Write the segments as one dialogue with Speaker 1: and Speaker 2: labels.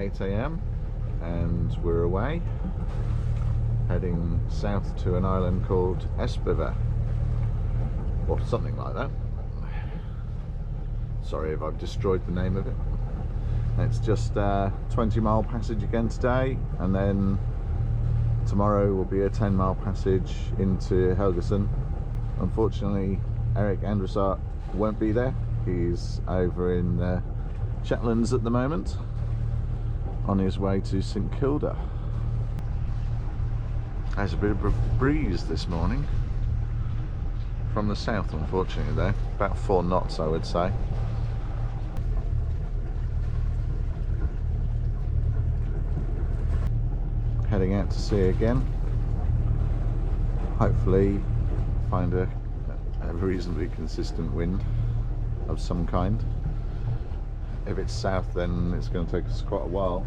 Speaker 1: 8 AM and we're away, heading south to an island called Espever, or something like that. Sorry if I've destroyed the name of it. It's just a 20-mile passage again today, and then tomorrow will be a 10-mile passage into Helgesund. Unfortunately, Eric Anderaa won't be there. He's over in Shetlands at the moment, on his way to St Kilda. There's a bit of a breeze this morning from the south, unfortunately, though. About 4 knots, I would say. Heading out to sea again. Hopefully find a reasonably consistent wind of some kind. If it's south, then it's going to take us quite a while,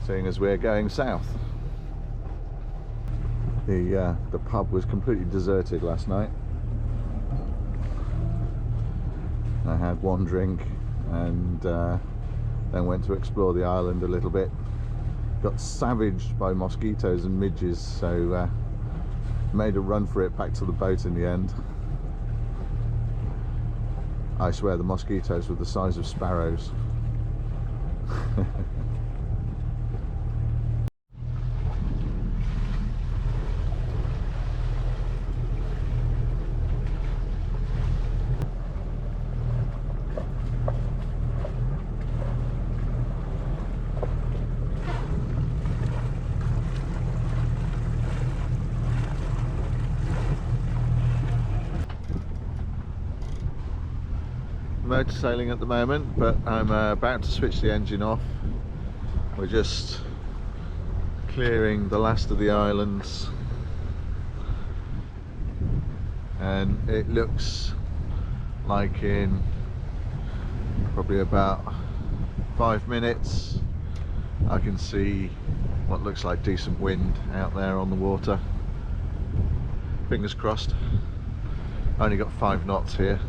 Speaker 1: seeing as we're going south. The pub was completely deserted last night. I had one drink and then went to explore the island a little bit. Got savaged by mosquitoes and midges, so made a run for it back to the boat in the end. I swear the mosquitoes were the size of sparrows. Motor sailing at the moment, but I'm about to switch the engine off. We're just clearing the last of the islands, and it looks like in probably about 5 minutes I can see what looks like decent wind out there on the water. Fingers crossed. Only got 5 knots here.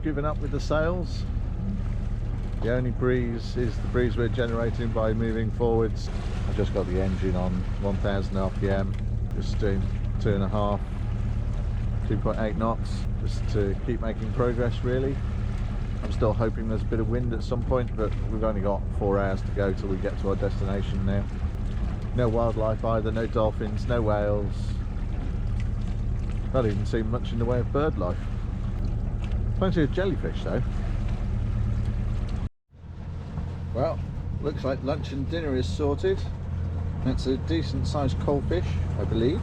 Speaker 1: Given up with the sails. The only breeze is the breeze we're generating by moving forwards. I just got the engine on 1000 RPM, just doing 2.5, 2.8 knots, just to keep making progress really. I'm still hoping there's a bit of wind at some point, but we've only got 4 hours to go till we get to our destination now. No wildlife either, no dolphins, no whales. Not even seen much in the way of bird life. Plenty of jellyfish though. Well, looks like lunch and dinner is sorted. That's a decent sized coalfish, I believe,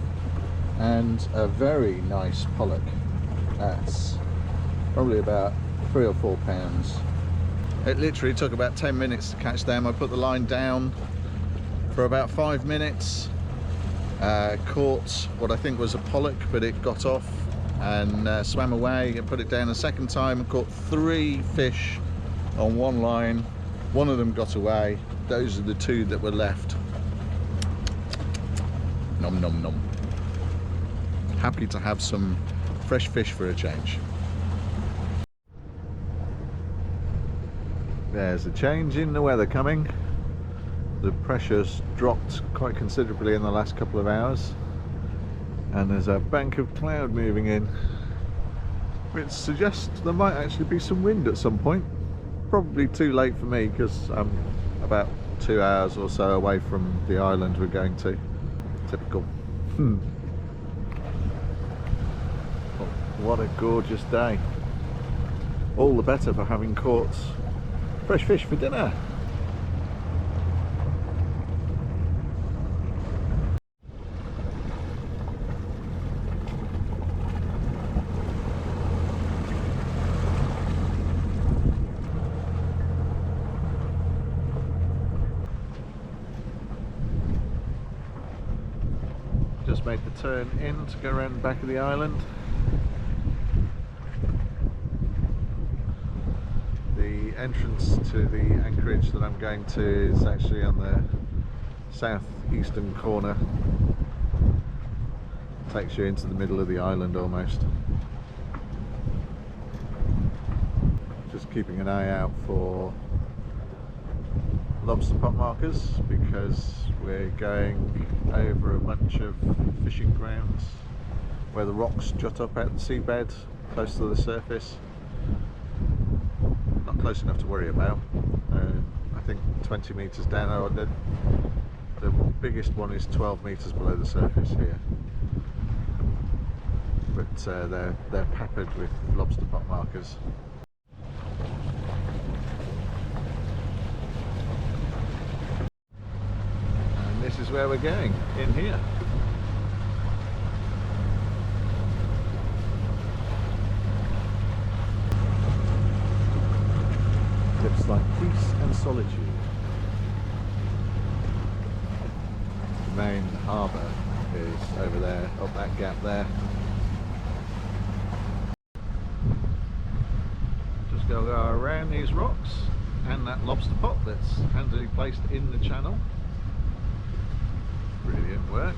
Speaker 1: and a very nice pollock. That's probably about 3 or 4 pounds. It literally took about 10 minutes to catch them. I put the line down for about 5 minutes, caught what I think was a pollock, but it got off and swam away, and put it down a second time and caught 3 fish on one line. One of them got away. Those are the 2 that were left. Nom nom nom. Happy to have some fresh fish for a change. There's a change in the weather coming. The pressure's dropped quite considerably in the last couple of hours, and there's a bank of cloud moving in, which suggests there might actually be some wind at some point. Probably too late for me because I'm about 2 hours or so away from the island we're going to. Typical. What a gorgeous day. All the better for having caught fresh fish for dinner. Just made the turn in to go around the back of the island. entrance to the anchorage that I'm going to is actually on the southeastern corner. Takes you into the middle of the island almost. Just keeping an eye out for lobster pot markers because we're going over a bunch of fishing grounds where the rocks jut up out the seabed close to the surface. Not close enough to worry about. I think 20 metres down. The biggest one is 12 metres below the surface here. But they're peppered with lobster pot markers. And this is where we're going, in here. Looks like peace and solitude. The main harbour is over there, up that gap there. Just go around these rocks and that lobster pot that's handily placed in the channel. Brilliant work.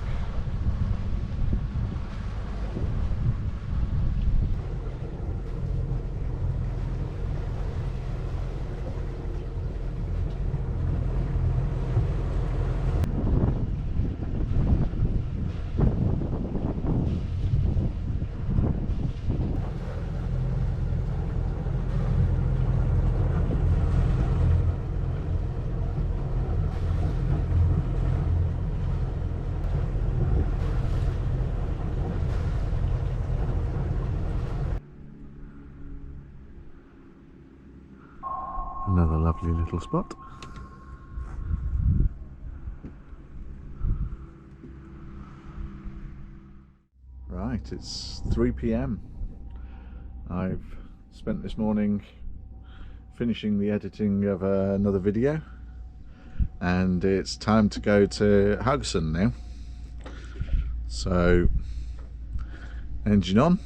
Speaker 1: Another lovely little spot. Right, it's 3 p.m. I've spent this morning finishing the editing of another video, and it's time to go to Haugesund now. So, engine on,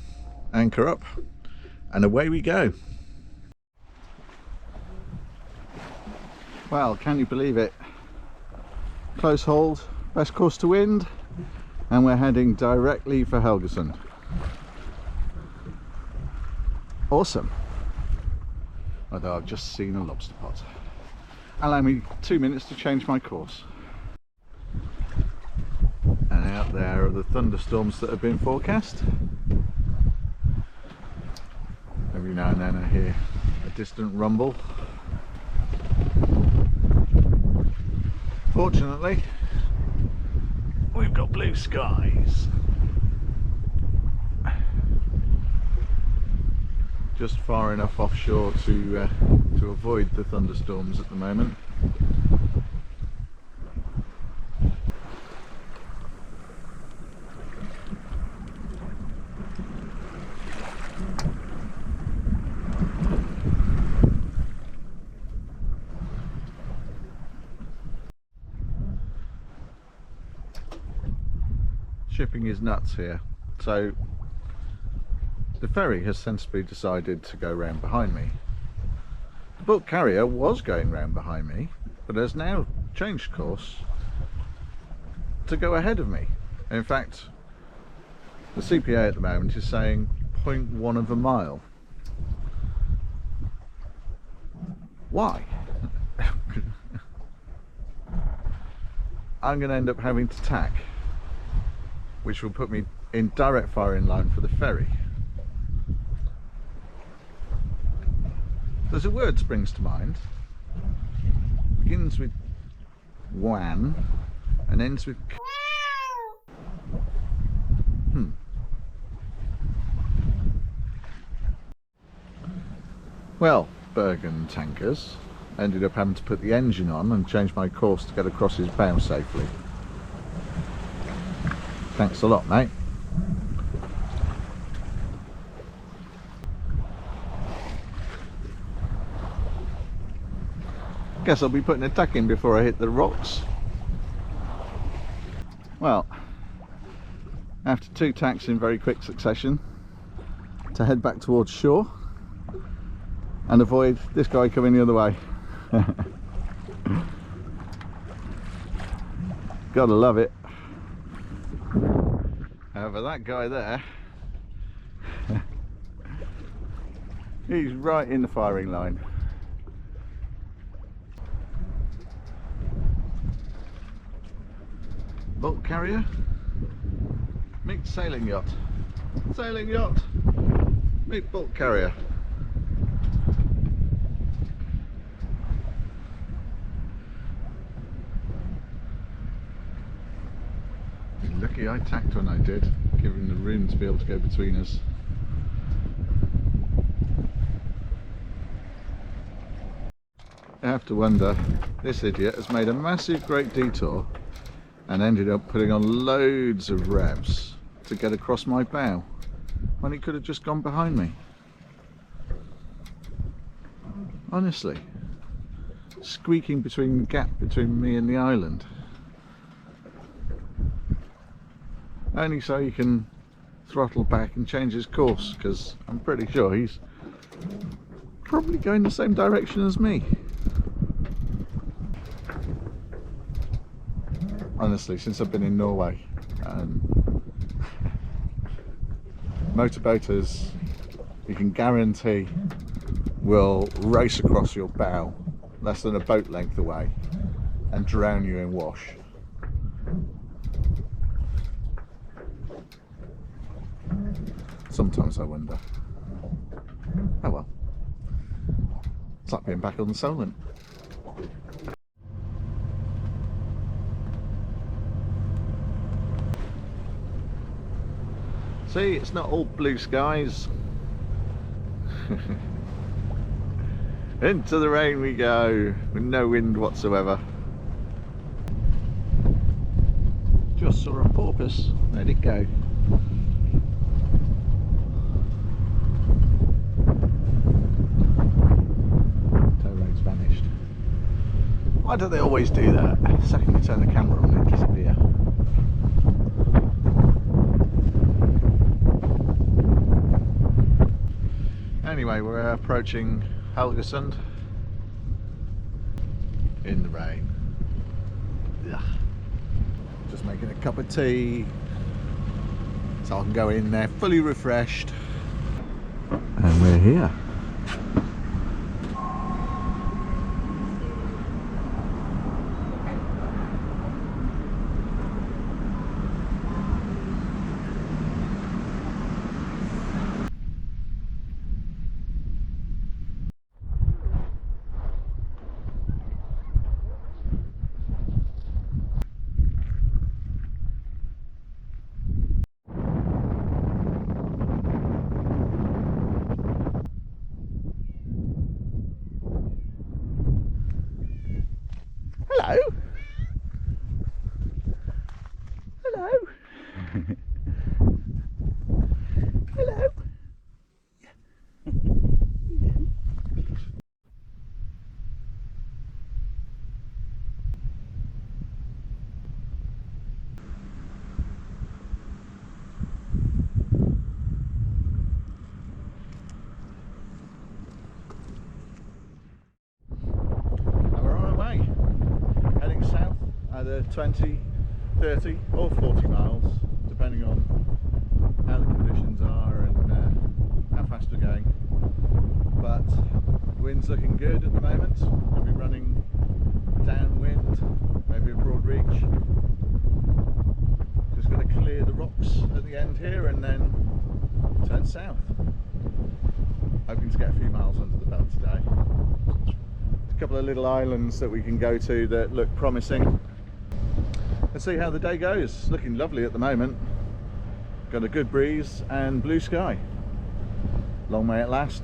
Speaker 1: anchor up, and away we go. Well, can you believe it? Close hold, best course to wind, and we're heading directly for Helgesund. Awesome. Although I've just seen a lobster pot. Allow me 2 minutes to change my course. And out there are the thunderstorms that have been forecast. Every now and then I hear a distant rumble. Fortunately, we've got blue skies. Just far enough offshore to avoid the thunderstorms at the moment. Shipping is nuts here. So the ferry has sensibly decided to go round behind me. The bulk carrier was going round behind me, but has now changed course to go ahead of me. In fact, the CPA at the moment is saying 0.1 of a mile. Why? I'm going to end up having to tack, which will put me in direct firing line for the ferry. There's a word springs to mind. Begins with wan and ends with k. Well, Bergen tankers ended up having to put the engine on and change my course to get across his bow safely. Thanks a lot, mate. Guess I'll be putting a tack in before I hit the rocks. Well, after 2 tacks in very quick succession to head back towards shore, and avoid this guy coming the other way. Gotta love it. However, that guy there, he's right in the firing line. Bulk carrier, meet sailing yacht. Sailing yacht, meet bulk carrier. Lucky I tacked when I did, giving the room to be able to go between us. I have to wonder, this idiot has made a massive great detour and ended up putting on loads of revs to get across my bow when he could have just gone behind me. Honestly, squeaking between the gap between me and the island. Only so he can throttle back and change his course, because I'm pretty sure he's probably going the same direction as me. Honestly, since I've been in Norway, motorboaters, you can guarantee, will race across your bow less than a boat length away and drown you in wash. Sometimes I wonder. Oh well. It's like being back on the Solent. See, it's not all blue skies. Into the rain we go, with no wind whatsoever. Just saw a porpoise. Where'd it go? Tow road's vanished. Why do they always do that? The second you turn the camera on, they disappear. Anyway, we're approaching Helgesund in the rain. Ugh. Just making a cup of tea so I can go in there fully refreshed. And we're here. Hello. Hello. Hello. We're on our way. Heading south, either 20, 30 or 40 miles, depending on how the conditions are and how fast we're going. But the wind's looking good at the moment. We'll be running downwind, maybe a broad reach. Just going to clear the rocks at the end here and then turn south. Hoping to get a few miles under the belt today. A couple of little islands that we can go to that look promising. Let's see how the day goes. Looking lovely at the moment. Got a good breeze and blue sky. Long may it last.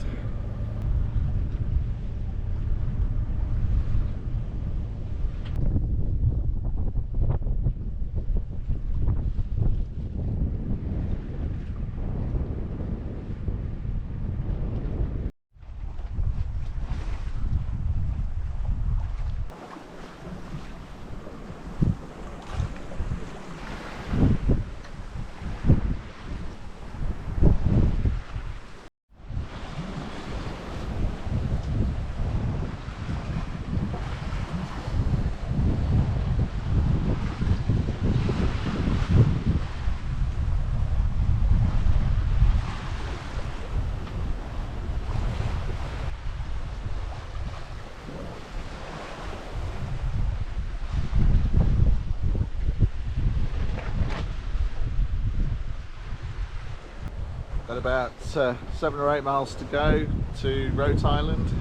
Speaker 1: Got about 7 or 8 miles to go to Rhode Island.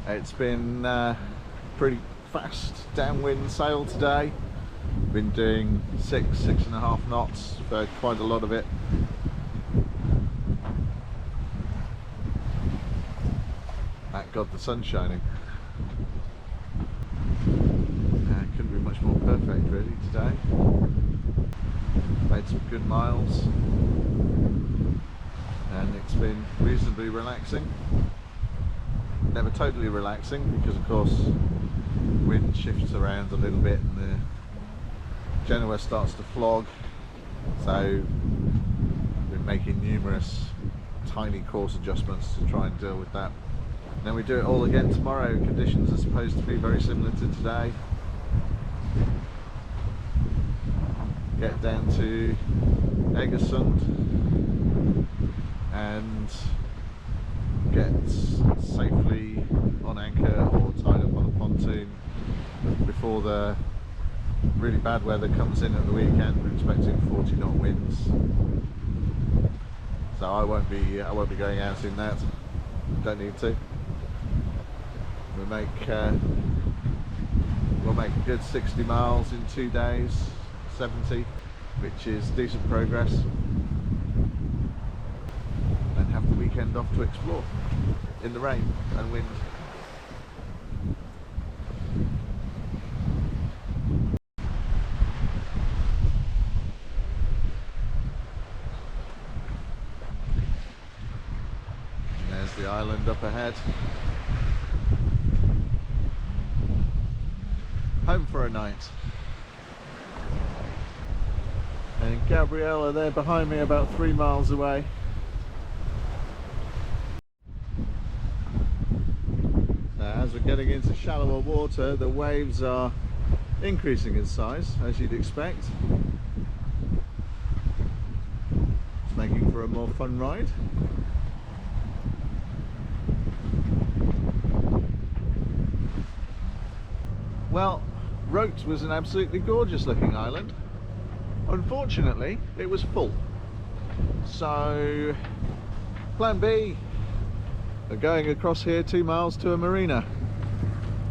Speaker 1: It's been pretty fast downwind sail today. Been doing 6.5 knots for quite a lot of it. Thank God the sun's shining. Couldn't be much more perfect really today. Made some good miles and it's been reasonably relaxing. Never totally relaxing because of course wind shifts around a little bit and the Genoa starts to flog, so I've been making numerous tiny course adjustments to try and deal with that. Then we do it all again tomorrow. Conditions are supposed to be very similar to today. Get down to Helgesund and get safely on anchor or tied up on a pontoon before the really bad weather comes in at the weekend. We're expecting 40 knot winds, so I won't be going out in that. Don't need to. We'll make a good 60 miles in 2 days, 70, which is decent progress, and have the weekend off to explore in the rain and wind. And there's the island up ahead. Home for a night. And Gabriella there behind me, about 3 miles away. Now, as we're getting into shallower water, the waves are increasing in size, as you'd expect. It's making for a more fun ride. Well, Rote was an absolutely gorgeous looking island. Unfortunately, it was full. So, plan B, we're going across here 2 miles to a marina.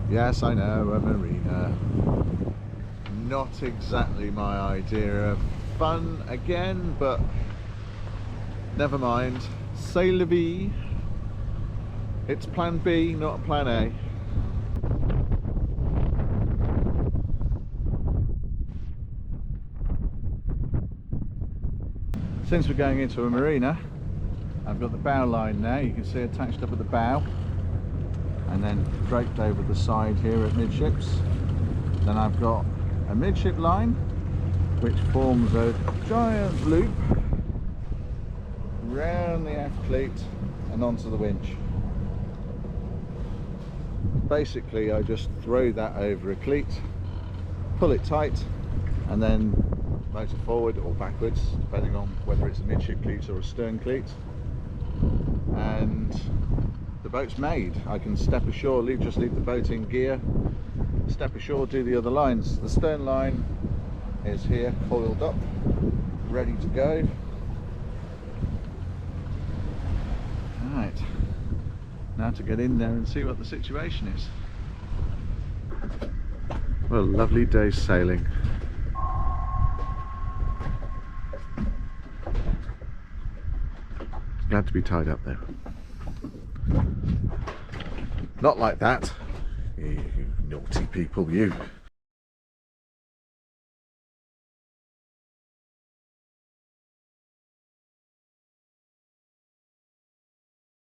Speaker 1: Yes, I know, a marina. Not exactly my idea of fun again, but never mind. C'est la vie. It's plan B, not plan A. Since we're going into a marina, I've got the bow line now, you can see attached up at the bow, and then draped over the side here at midships. Then I've got a midship line which forms a giant loop round the aft cleat and onto the winch. Basically I just throw that over a cleat, pull it tight, and then motor forward or backwards, depending on whether it's a midship cleat or a stern cleat, and the boat's made. I can step ashore, just leave the boat in gear, step ashore, do the other lines. The stern line is here, coiled up, ready to go. Right, now to get in there and see what the situation is. Well, lovely day's sailing. Glad to be tied up though. Not like that, you naughty people, you.